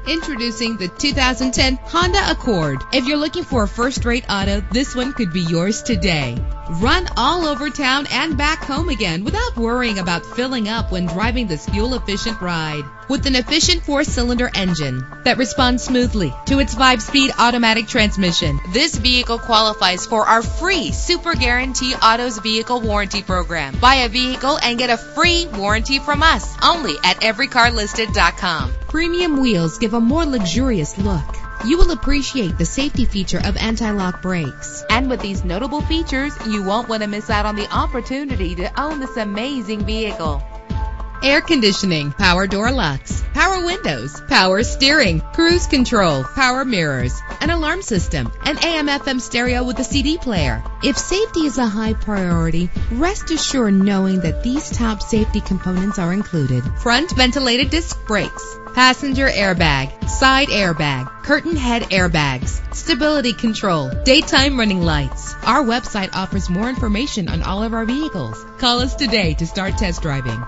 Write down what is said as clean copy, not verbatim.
Introducing the 2010 Honda Accord. If you're looking for a first-rate auto, this one could be yours today. Run all over town and back home again without worrying about filling up when driving this fuel-efficient ride. With an efficient 4-cylinder engine that responds smoothly to its 5-speed automatic transmission, this vehicle qualifies for our free Super Guarantee Autos Vehicle Warranty Program. Buy a vehicle and get a free warranty from us only at everycarlisted.com. Premium wheels give a more luxurious look. You will appreciate the safety feature of anti-lock brakes. And with these notable features, you won't want to miss out on the opportunity to own this amazing vehicle. Air conditioning, power door locks, power windows, power steering, cruise control, power mirrors, an alarm system, an AM/FM stereo with a CD player. If safety is a high priority, rest assured knowing that these top safety components are included. Front ventilated disc brakes, passenger airbag, side airbag, curtain head airbags, stability control, daytime running lights. Our website offers more information on all of our vehicles. Call us today to start test driving.